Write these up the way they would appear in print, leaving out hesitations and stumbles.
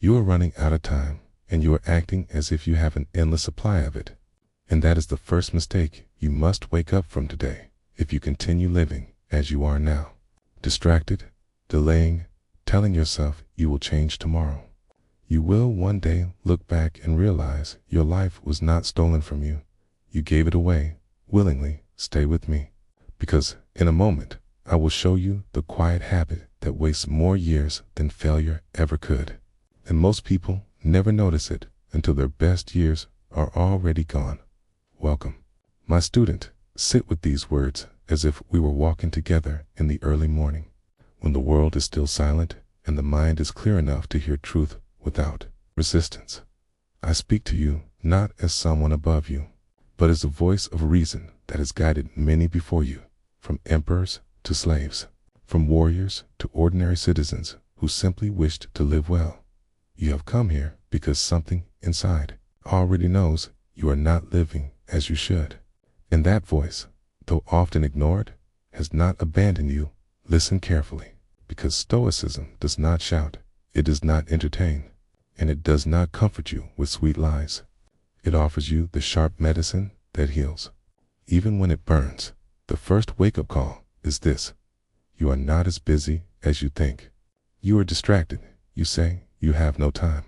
You are running out of time, and you are acting as if you have an endless supply of it. And that is the first mistake you must wake up from today if you continue living as you are now. Distracted, delaying, telling yourself you will change tomorrow. You will one day look back and realize your life was not stolen from you. You gave it away willingly. Stay with me, because in a moment I will show you the quiet habit that wastes more years than failure ever could. And most people never notice it until their best years are already gone. Welcome. My student, sit with these words as if we were walking together in the early morning, when the world is still silent and the mind is clear enough to hear truth without resistance. I speak to you not as someone above you, but as the voice of reason that has guided many before you, from emperors to slaves, from warriors to ordinary citizens who simply wished to live well. You have come here because something inside already knows you are not living as you should. And that voice, though often ignored, has not abandoned you. Listen carefully, because Stoicism does not shout, it does not entertain, and it does not comfort you with sweet lies. It offers you the sharp medicine that heals, even when it burns. The first wake-up call is this: you are not as busy as you think. You are distracted. You say you have no time.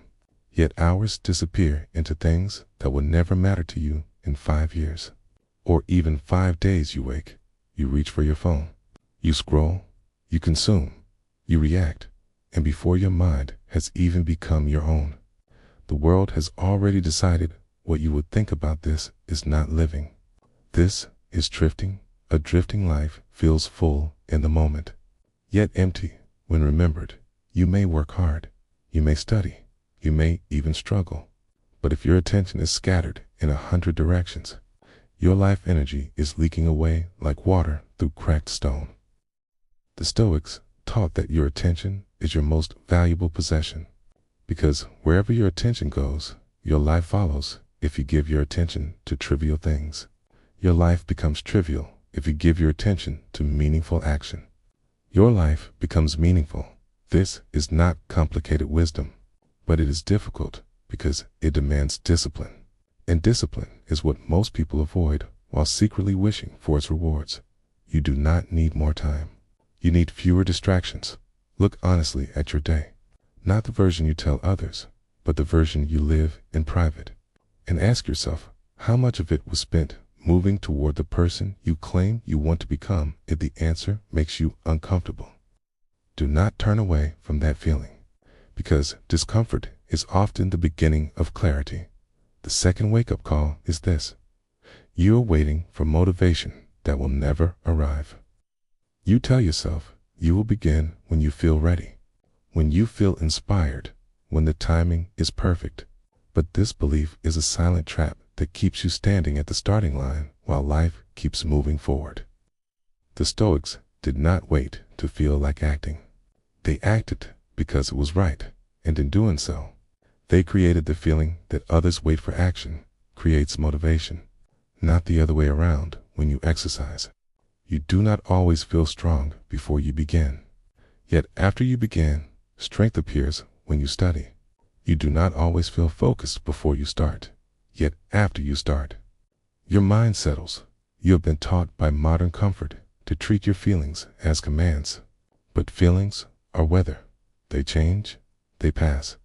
Yet hours disappear into things that will never matter to you in 5 years. Or even 5 days. You wake, you reach for your phone, you scroll, you consume, you react, and before your mind has even become your own, the world has already decided what you would think about. This is not living. This is drifting. A drifting life feels full in the moment, yet empty when remembered. You may work hard, you may study, you may even struggle, but if your attention is scattered in 100 directions, your life energy is leaking away like water through cracked stone. The Stoics taught that your attention is your most valuable possession, because wherever your attention goes, your life follows. If you give your attention to trivial things, your life becomes trivial. If you give your attention to meaningful action, your life becomes meaningful. This is not complicated wisdom, but it is difficult because it demands discipline. And discipline is what most people avoid while secretly wishing for its rewards. You do not need more time. You need fewer distractions. Look honestly at your day, not the version you tell others, but the version you live in private. And ask yourself, how much of it was spent moving toward the person you claim you want to become? If the answer makes you uncomfortable, do not turn away from that feeling, because discomfort is often the beginning of clarity. The second wake-up call is this: you are waiting for motivation that will never arrive. You tell yourself you will begin when you feel ready, when you feel inspired, when the timing is perfect. But this belief is a silent trap that keeps you standing at the starting line while life keeps moving forward. The Stoics did not wait to feel like acting. They acted because it was right, and in doing so, they created the feeling that others wait for action creates motivation, not the other way around. When you exercise, you do not always feel strong before you begin. Yet after you begin, strength appears. When you study, you do not always feel focused before you start. Yet after you start, your mind settles. You have been taught by modern comfort to treat your feelings as commands. But feelings are weather. They change, they pass,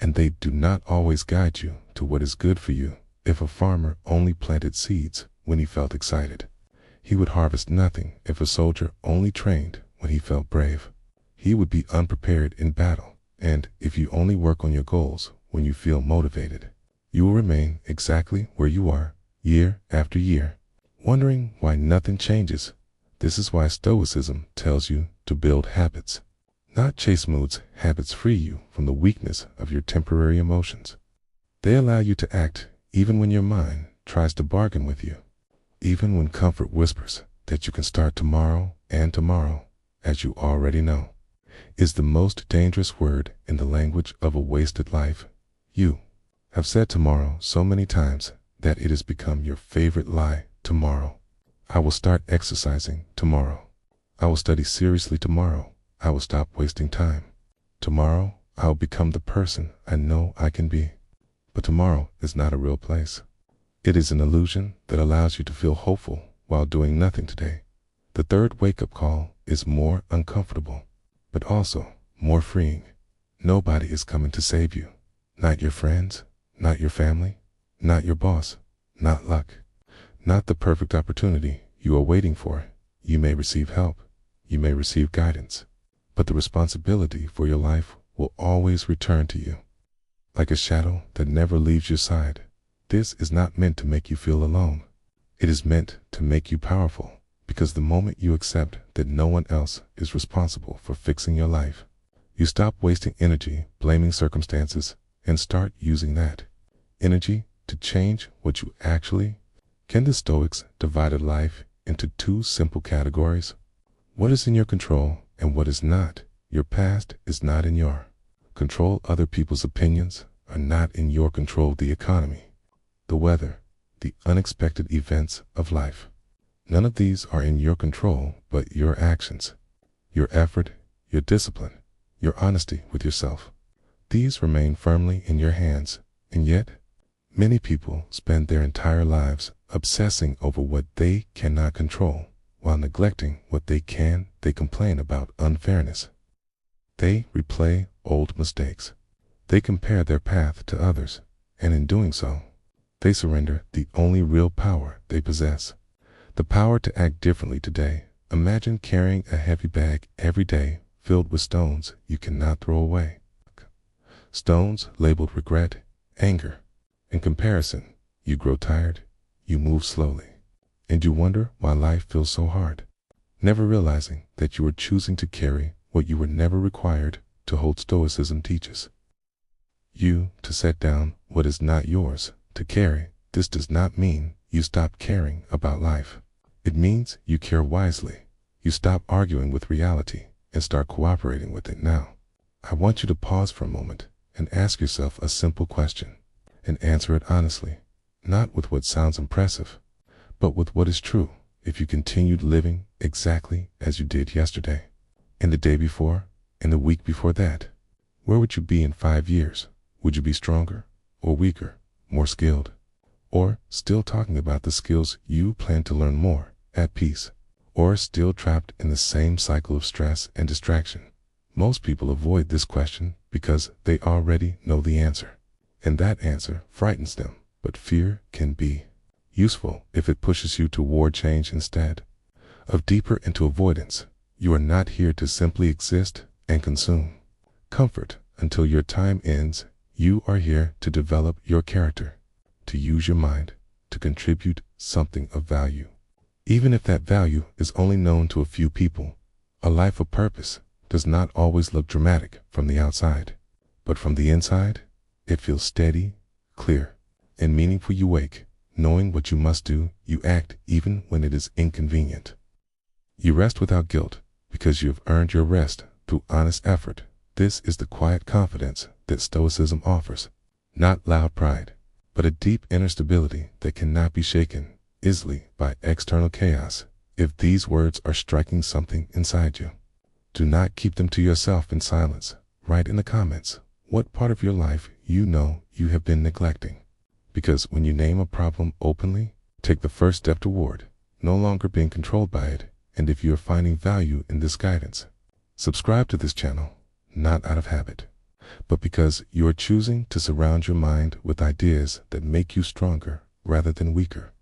and they do not always guide you to what is good for you. If a farmer only planted seeds when he felt excited, he would harvest nothing. If a soldier only trained when he felt brave, he would be unprepared in battle. And if you only work on your goals when you feel motivated, you will remain exactly where you are year after year, wondering why nothing changes. This is why Stoicism tells you to build habits, not chase moods. Habits free you from the weakness of your temporary emotions. They allow you to act even when your mind tries to bargain with you, even when comfort whispers that you can start tomorrow. And tomorrow, as you already know, is the most dangerous word in the language of a wasted life. You have said tomorrow so many times that it has become your favorite lie. Tomorrow, I will start exercising. Tomorrow, I will study seriously. Tomorrow, I will stop wasting time. Tomorrow, I'll become the person I know I can be. But tomorrow is not a real place. It is an illusion that allows you to feel hopeful while doing nothing today. The third wake-up call is more uncomfortable, but also more freeing. Nobody is coming to save you. Not your friends, not your family, not your boss, not luck, not the perfect opportunity you are waiting for. You may receive help, you may receive guidance, but the responsibility for your life will always return to you, like a shadow that never leaves your side. This is not meant to make you feel alone. It is meant to make you powerful, because the moment you accept that no one else is responsible for fixing your life, you stop wasting energy blaming circumstances and start using that energy to change what you actually can. The Stoics divided life into two simple categories: what is in your control and what is not. Your past is not in your control. Other people's opinions are not in your control. The economy, the weather, the unexpected events of life, none of these are in your control, but your actions, your effort, your discipline, your honesty with yourself. These remain firmly in your hands, and yet many people spend their entire lives obsessing over what they cannot control, while neglecting what they can. They complain about unfairness. They replay old mistakes. They compare their path to others, and in doing so, they surrender the only real power they possess, the power to act differently today. Imagine carrying a heavy bag every day filled with stones you cannot throw away. Stones labeled regret, anger. In comparison, you grow tired, you move slowly, and you wonder why life feels so hard, never realizing that you are choosing to carry what you were never required to hold. Stoicism teaches you to set down what is not yours to carry. This does not mean you stop caring about life. It means you care wisely. You stop arguing with reality and start cooperating with it. Now, I want you to pause for a moment and ask yourself a simple question, and answer it honestly, not with what sounds impressive, but with what is true. If you continued living exactly as you did yesterday, and the day before, and the week before that, where would you be in 5 years? Would you be stronger or weaker, more skilled, or still talking about the skills you plan to learn, more at peace, or still trapped in the same cycle of stress and distraction? Most people avoid this question because they already know the answer, and that answer frightens them. But fear can be useful if it pushes you toward change instead of deeper into avoidance. You are not here to simply exist and consume comfort until your time ends. You are here to develop your character, to use your mind, to contribute something of value, even if that value is only known to a few people. A life of purpose does not always look dramatic from the outside, but from the inside, it feels steady, clear, and meaningful. You wake knowing what you must do. You act even when it is inconvenient. You rest without guilt because you have earned your rest through honest effort. This is the quiet confidence that Stoicism offers, not loud pride, but a deep inner stability that cannot be shaken easily by external chaos. If these words are striking something inside you, do not keep them to yourself in silence. Write in the comments what part of your life you know you have been neglecting. Because when you name a problem openly, take the first step toward no longer being controlled by it. And if you are finding value in this guidance, subscribe to this channel, not out of habit, but because you are choosing to surround your mind with ideas that make you stronger rather than weaker.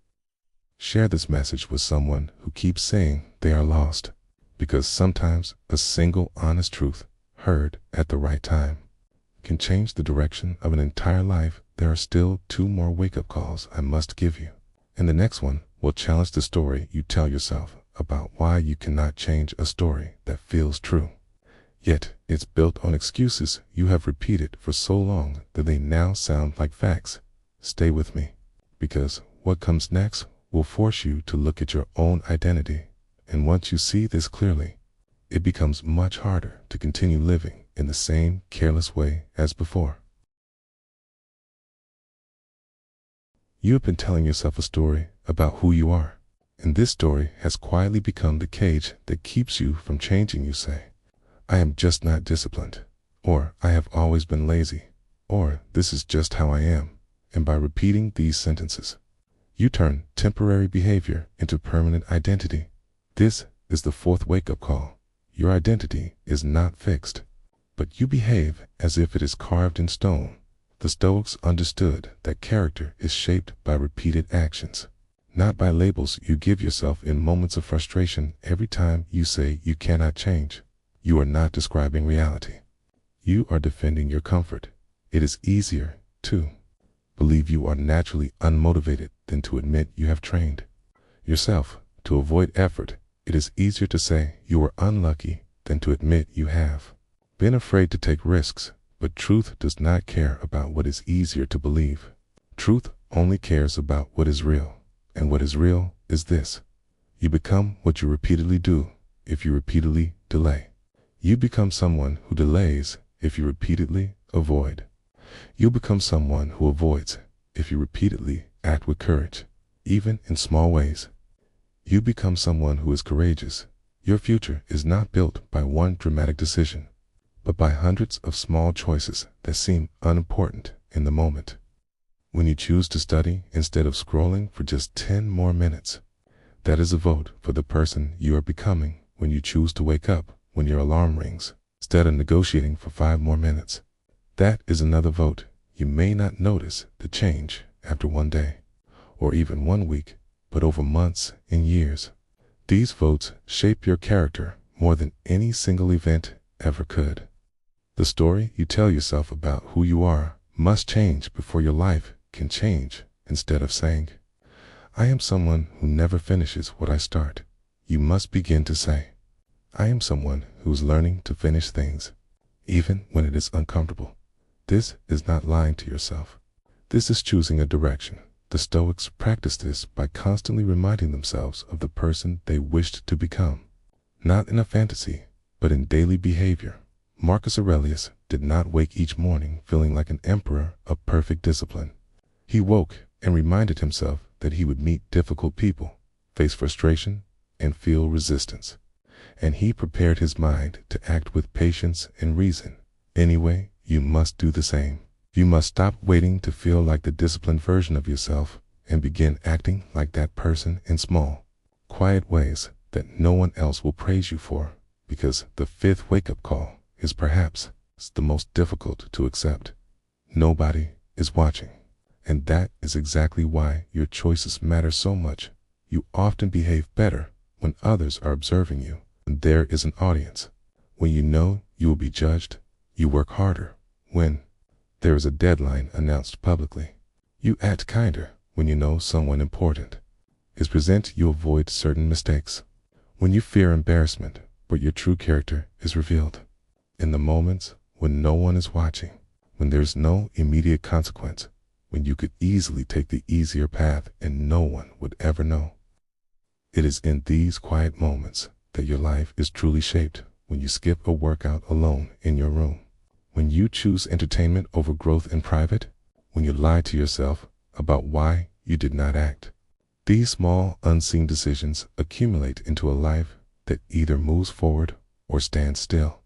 Share this message with someone who keeps saying they are lost, because sometimes a single honest truth heard at the right time can change the direction of an entire life. There are still 2 more wake-up calls I must give you, and the next one will challenge the story you tell yourself about why you cannot change a story that feels true, yet it's built on excuses you have repeated for so long that they now sound like facts. Stay with me, because what comes next will force you to look at your own identity, and once you see this clearly, it becomes much harder to continue living in the same careless way as before. You have been telling yourself a story about who you are, and this story has quietly become the cage that keeps you from changing. You say, I am just not disciplined. or I have always been lazy, or this is just how I am. And by repeating these sentences, you turn temporary behavior into permanent identity. This is the fourth wake-up call. Your identity is not fixed, but you behave as if it is carved in stone. The Stoics understood that character is shaped by repeated actions, not by labels you give yourself in moments of frustration. Every time you say you cannot change, you are not describing reality. You are defending your comfort. It is easier to believe you are naturally unmotivated than to admit you have trained yourself to avoid effort. It is easier to say you are unlucky than to admit you have been afraid to take risks. But truth does not care about what is easier to believe. Truth only cares about what is real. And what is real is this: you become what you repeatedly do if you repeatedly delay. You become someone who delays if you repeatedly avoid. You become someone who avoids if you repeatedly act with courage, even in small ways. You become someone who is courageous. Your future is not built by one dramatic decision, but by hundreds of small choices that seem unimportant in the moment. When you choose to study instead of scrolling for just 10 more minutes, that is a vote for the person you are becoming. When you choose to wake up when your alarm rings instead of negotiating for 5 more minutes, that is another vote. You may not notice the change after one day or even 1 week, but over months and years. These votes shape your character more than any single event ever could. The story you tell yourself about who you are must change before your life can change. Instead of saying, I am someone who never finishes what I start, you must begin to say, I am someone who is learning to finish things, even when it is uncomfortable. This is not lying to yourself. This is choosing a direction. The Stoics practiced this by constantly reminding themselves of the person they wished to become, not in a fantasy, but in daily behavior. Marcus Aurelius did not wake each morning feeling like an emperor of perfect discipline. He woke and reminded himself that he would meet difficult people, face frustration, and feel resistance. And he prepared his mind to act with patience and reason. Anyway, you must do the same. You must stop waiting to feel like the disciplined version of yourself and begin acting like that person in small, quiet ways that no one else will praise you for, because the fifth wake-up call is perhaps the most difficult to accept. Nobody is watching. And that is exactly why your choices matter so much. You often behave better when others are observing you, and there is an audience. When you know you will be judged, you work harder. When there is a deadline announced publicly, you act kinder. When you know someone important is present, you avoid certain mistakes. When you fear embarrassment, but your true character is revealed. In the moments when no one is watching, when there's no immediate consequence, when you could easily take the easier path and no one would ever know. It is in these quiet moments that your life is truly shaped. When you skip a workout alone in your room, when you choose entertainment over growth in private, when you lie to yourself about why you did not act. These small, unseen decisions accumulate into a life that either moves forward or stands still.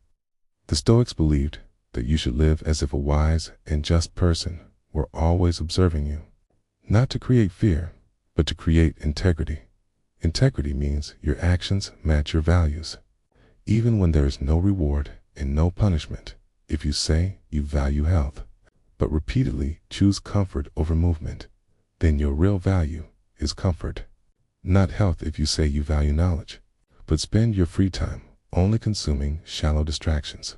The Stoics believed that you should live as if a wise and just person were always observing you, not to create fear, but to create integrity. Integrity means your actions match your values, even when there is no reward and no punishment. If you say you value health, but repeatedly choose comfort over movement, then your real value is comfort, not health. If you say you value knowledge, but spend your free time only consuming shallow distractions,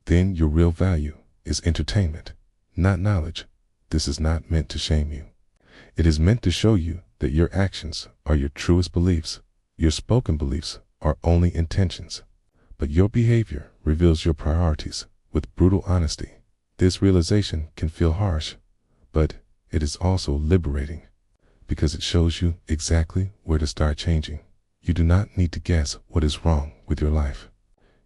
then your real value is entertainment, not knowledge. This is not meant to shame you. It is meant to show you that your actions are your truest beliefs. Your spoken beliefs are only intentions, but your behavior reveals your priorities with brutal honesty. This realization can feel harsh, but it is also liberating because it shows you exactly where to start changing. You do not need to guess what is wrong with your life.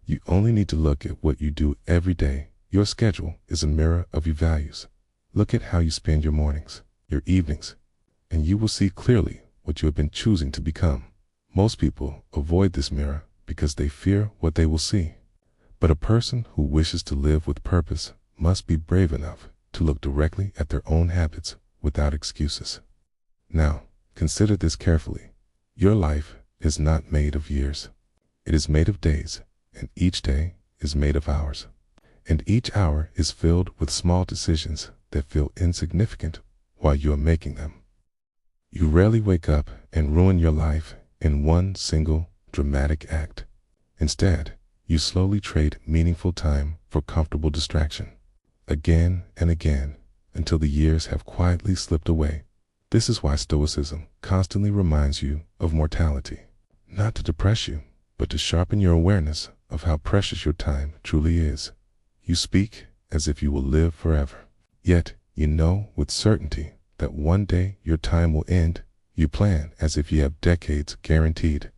You only need to look at what you do every day. Your schedule is a mirror of your values. Look at how you spend your mornings, your evenings, and you will see clearly what you have been choosing to become. Most people avoid this mirror because they fear what they will see. But a person who wishes to live with purpose must be brave enough to look directly at their own habits without excuses. Now, consider this carefully. Your life is not made of years. It is made of days, and each day is made of hours. And each hour is filled with small decisions that feel insignificant while you are making them. You rarely wake up and ruin your life in one single dramatic act. Instead, you slowly trade meaningful time for comfortable distraction, again and again, until the years have quietly slipped away. This is why Stoicism constantly reminds you of mortality, not to depress you, but to sharpen your awareness of how precious your time truly is. You speak as if you will live forever, yet you know with certainty that one day your time will end. You plan as if you have decades guaranteed,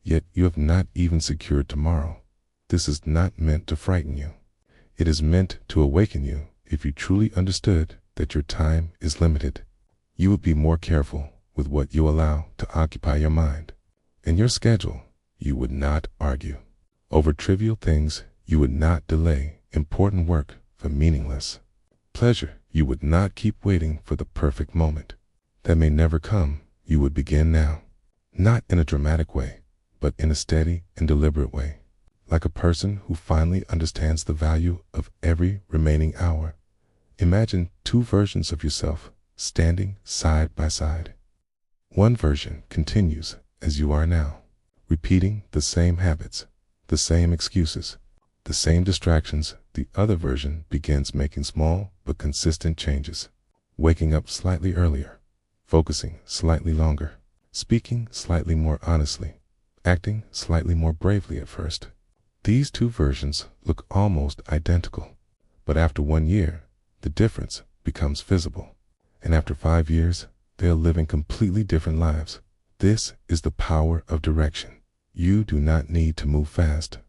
yet you have not even secured tomorrow. This is not meant to frighten you. It is meant to awaken you. If you truly understood that your time is limited, you would be more careful with what you allow to occupy your mind. In your schedule, you would not argue over trivial things. You would not delay important work for meaningless pleasure. You would not keep waiting for the perfect moment that may never come. You would begin now, not in a dramatic way, but in a steady and deliberate way, like a person who finally understands the value of every remaining hour. Imagine two versions of yourself standing side by side. One version continues as you are now, repeating the same habits, the same excuses, the same distractions. The other version begins making small but consistent changes, waking up slightly earlier, focusing slightly longer, speaking slightly more honestly, acting slightly more bravely at first. These two versions look almost identical, but after 1 year, the difference becomes visible. And after 5 years, they are living completely different lives. This is the power of direction. You do not need to move fast,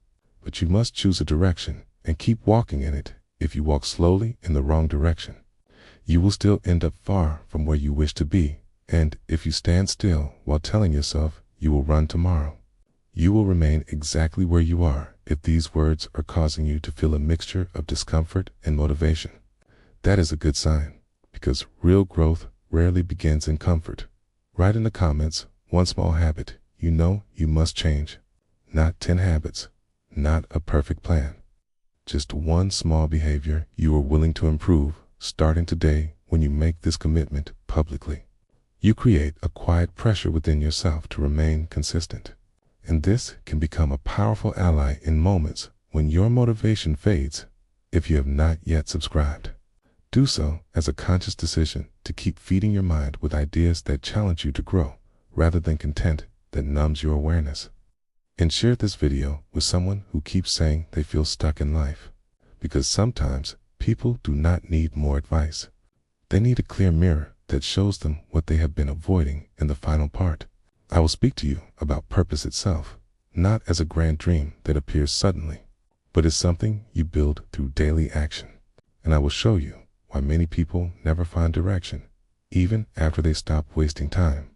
but you must choose a direction and keep walking in it. If you walk slowly in the wrong direction, you will still end up far from where you wish to be. And if you stand still while telling yourself you will run tomorrow, you will remain exactly where you are. If these words are causing you to feel a mixture of discomfort and motivation, that is a good sign, because real growth rarely begins in comfort. Write in the comments one small habit you know you must change. Not 10 habits, not a perfect plan. Just one small behavior you are willing to improve, starting today. When you make this commitment publicly, you create a quiet pressure within yourself to remain consistent. And this can become a powerful ally in moments when your motivation fades. If you have not yet subscribed, do so as a conscious decision to keep feeding your mind with ideas that challenge you to grow, rather than content that numbs your awareness. And share this video with someone who keeps saying they feel stuck in life, because sometimes people do not need more advice. They need a clear mirror that shows them what they have been avoiding. In the final part, I will speak to you about purpose itself, not as a grand dream that appears suddenly, but as something you build through daily action. And I will show you why many people never find direction, even after they stop wasting time,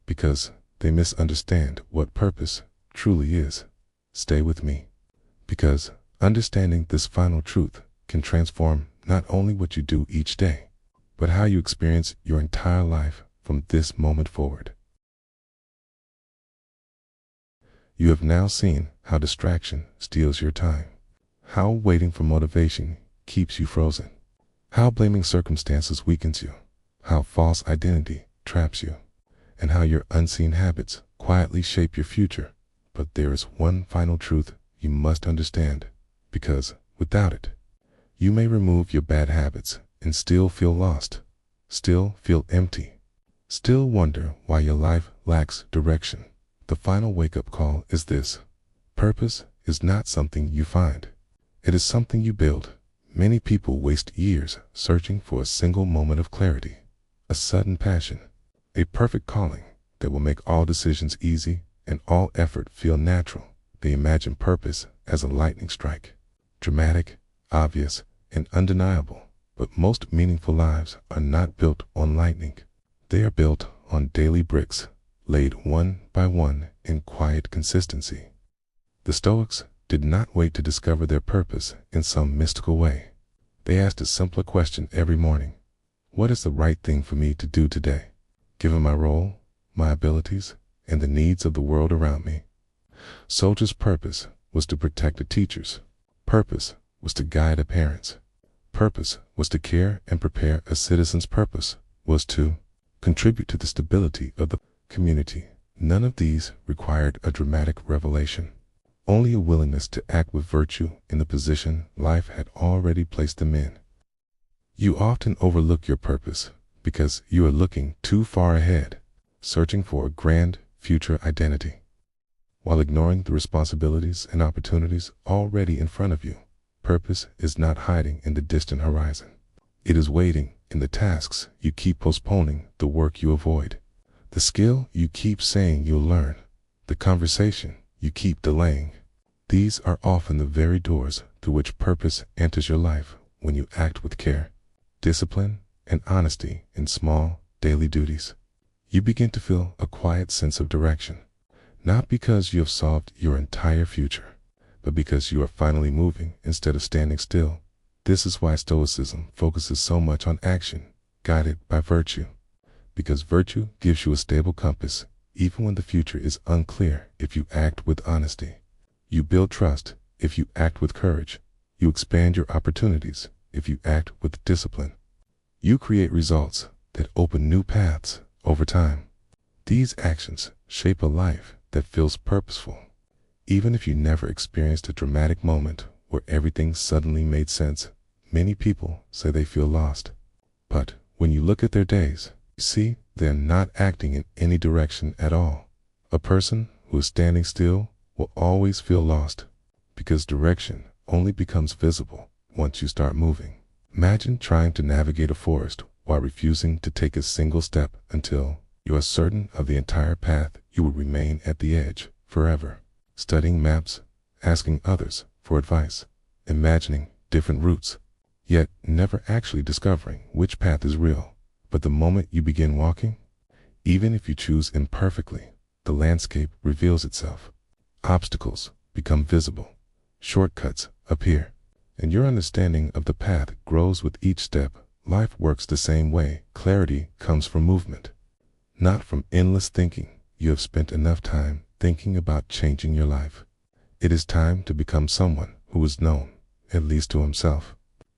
because they misunderstand what purpose truly is. Stay with me, because understanding this final truth can transform not only what you do each day, but how you experience your entire life from this moment forward. You have now seen how distraction steals your time, how waiting for motivation keeps you frozen, how blaming circumstances weakens you, how false identity traps you, and how your unseen habits quietly shape your future. But there is one final truth you must understand, because without it, you may remove your bad habits and still feel lost, still feel empty, still wonder why your life lacks direction. The final wake-up call is this: purpose is not something you find. It is something you build. Many people waste years searching for a single moment of clarity, a sudden passion, a perfect calling that will make all decisions easy and all effort feel natural. They imagine purpose as a lightning strike, dramatic, obvious, and undeniable. But most meaningful lives are not built on lightning. They are built on daily bricks, laid one by one in quiet consistency. The Stoics did not wait to discover their purpose in some mystical way. They asked a simpler question every morning. What is the right thing for me to do today, given my role, my abilities, and the needs of the world around me? Soldiers' purpose was to protect the teachers. Purpose was to guide the parents. Purpose was to care and prepare a citizen's purpose was to contribute to the stability of the community. None of these required a dramatic revelation, only a willingness to act with virtue in the position life had already placed them in. You often overlook your purpose because you are looking too far ahead, searching for a grand future identity, while ignoring the responsibilities and opportunities already in front of you. Purpose is not hiding in the distant horizon. It is waiting in the tasks you keep postponing, the work you avoid, the skill you keep saying you'll learn, the conversation you keep delaying. These are often the very doors through which purpose enters your life when you act with care, discipline, and honesty in small, daily duties. You begin to feel a quiet sense of direction, not because you have solved your entire future, but because you are finally moving instead of standing still. This is why Stoicism focuses so much on action, guided by virtue, because virtue gives you a stable compass, even when the future is unclear. If you act with honesty, you build trust. If you act with courage, you expand your opportunities. If you act with discipline, you create results that open new paths over time. These actions shape a life that feels purposeful, even if you never experienced a dramatic moment where everything suddenly made sense. Many people say they feel lost, but when you look at their days, you see they're not acting in any direction at all. A person who is standing still will always feel lost, because direction only becomes visible once you start moving. Imagine trying to navigate a forest while refusing to take a single step until you are certain of the entire path. You will remain at the edge forever, studying maps, asking others for advice, imagining different routes, yet never actually discovering which path is real. But the moment you begin walking, even if you choose imperfectly, the landscape reveals itself. Obstacles become visible, shortcuts appear, and your understanding of the path grows with each step. Life works the same way. Clarity comes from movement, not from endless thinking. You have spent enough time thinking about changing your life. It is time to become someone who is known, at least to himself,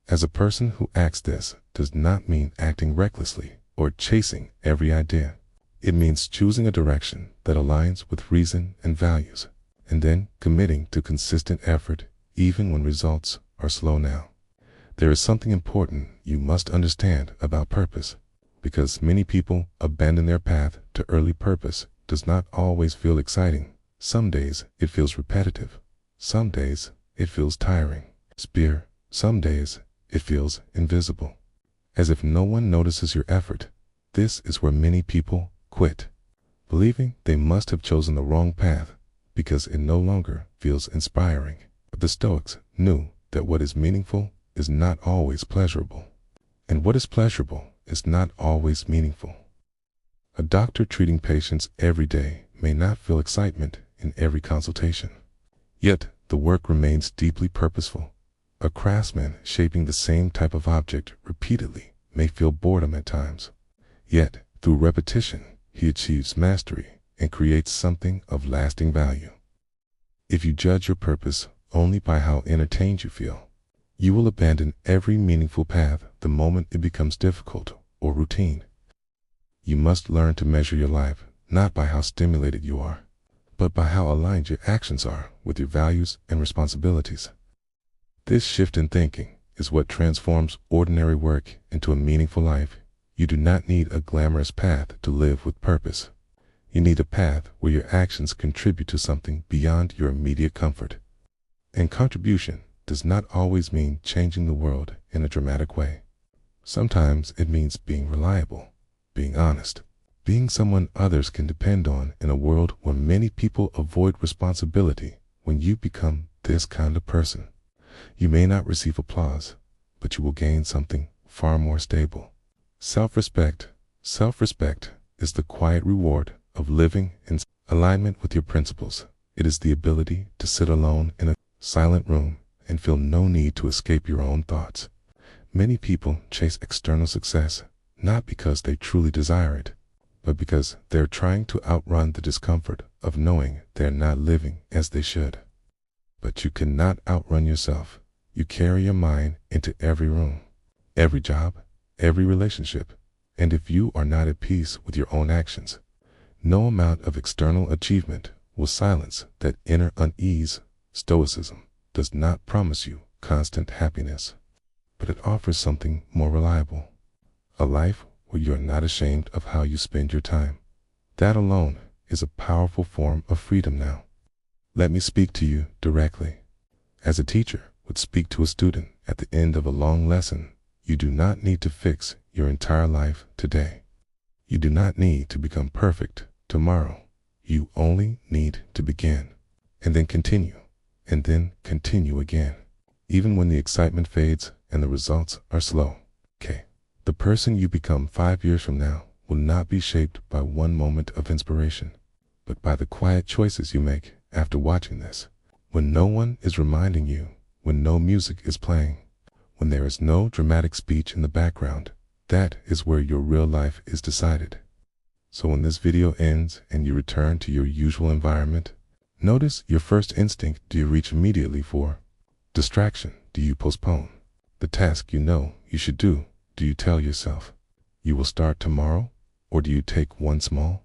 as a person who acts. This does not mean acting recklessly or chasing every idea. It means choosing a direction that aligns with reason and values, and then committing to consistent effort even when results are slow. Now, there is something important you must understand about purpose, because many people abandon their path to early. Purpose does not always feel exciting. Some days it feels repetitive. Some days it feels tiring. Some days it feels invisible, as if no one notices your effort. This is where many people quit, believing they must have chosen the wrong path because it no longer feels inspiring. But the Stoics knew that what is meaningful is not always pleasurable, and what is pleasurable is not always meaningful. A doctor treating patients every day may not feel excitement in every consultation, yet the work remains deeply purposeful. A craftsman shaping the same type of object repeatedly may feel boredom at times, yet through repetition he achieves mastery and creates something of lasting value. If you judge your purpose only by how entertained you feel, you will abandon every meaningful path the moment it becomes difficult or routine. You must learn to measure your life not by how stimulated you are, but by how aligned your actions are with your values and responsibilities. This shift in thinking is what transforms ordinary work into a meaningful life. You do not need a glamorous path to live with purpose. You need a path where your actions contribute to something beyond your immediate comfort. And contribution does not always mean changing the world in a dramatic way. Sometimes it means being reliable, being honest, being someone others can depend on in a world where many people avoid responsibility. When you become this kind of person, you may not receive applause, but you will gain something far more stable. Self-respect. Self-respect is the quiet reward of living in alignment with your principles. It is the ability to sit alone in a silent room and feel no need to escape your own thoughts. Many people chase external success not because they truly desire it, but because they're trying to outrun the discomfort of knowing they're not living as they should. But you cannot outrun yourself. You carry your mind into every room, every job, every relationship, and if you are not at peace with your own actions, no amount of external achievement will silence that inner unease. Stoicism does not promise you constant happiness, but it offers something more reliable, a life where you are not ashamed of how you spend your time. That alone is a powerful form of freedom now. Let me speak to you directly. As a teacher would speak to a student at the end of a long lesson, you do not need to fix your entire life today. You do not need to become perfect tomorrow. You only need to begin, and then continue, and then continue again, even when the excitement fades and the results are slow. The person you become 5 years from now will not be shaped by one moment of inspiration, but by the quiet choices you make after watching this. When no one is reminding you, when no music is playing, when there is no dramatic speech in the background, that is where your real life is decided. So when this video ends and you return to your usual environment, notice your first instinct. Do you reach immediately for distraction? Do you postpone the task you know you should do? Do you tell yourself you will start tomorrow? Or do you take one small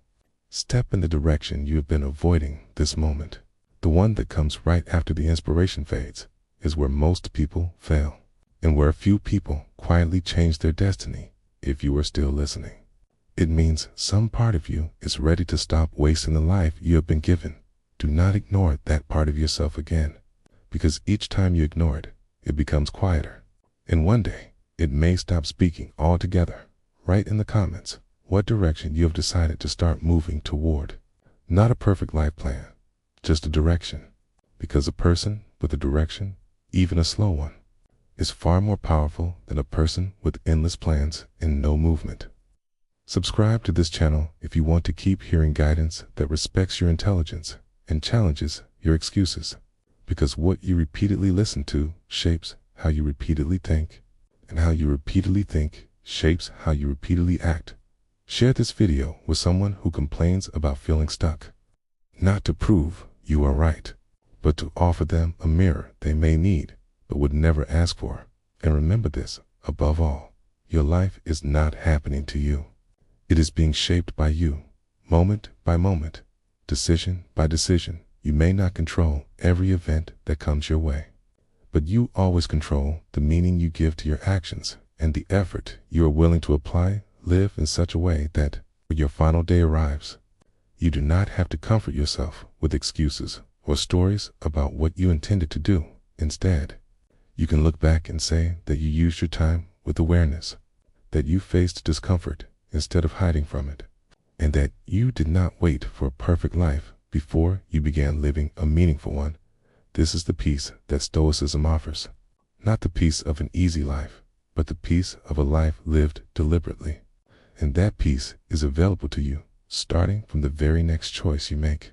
step in the direction you have been avoiding? This moment, the one that comes right after the inspiration fades, is where most people fail, and where a few people quietly change their destiny. If you are still listening, it means some part of you is ready to stop wasting the life you have been given. Do not ignore that part of yourself again, because each time you ignore it, it becomes quieter. And one day, it may stop speaking altogether. Write in the comments what direction you have decided to start moving toward. Not a perfect life plan, just a direction. Because a person with a direction, even a slow one, is far more powerful than a person with endless plans and no movement. Subscribe to this channel if you want to keep hearing guidance that respects your intelligence and challenges your excuses. Because what you repeatedly listen to shapes how you repeatedly think, and how you repeatedly think shapes how you repeatedly act. Share this video with someone who complains about feeling stuck, not to prove you are right, but to offer them a mirror they may need but would never ask for. And remember this, above all, your life is not happening to you. It is being shaped by you, moment by moment, decision by decision. You may not control every event that comes your way, but you always control the meaning you give to your actions and the effort you are willing to apply. Live in such a way that when your final day arrives, you do not have to comfort yourself with excuses or stories about what you intended to do. Instead, you can look back and say that you used your time with awareness, that you faced discomfort instead of hiding from it, and that you did not wait for a perfect life before you began living a meaningful one. This is the peace that Stoicism offers. Not the peace of an easy life, but the peace of a life lived deliberately. And that peace is available to you, starting from the very next choice you make.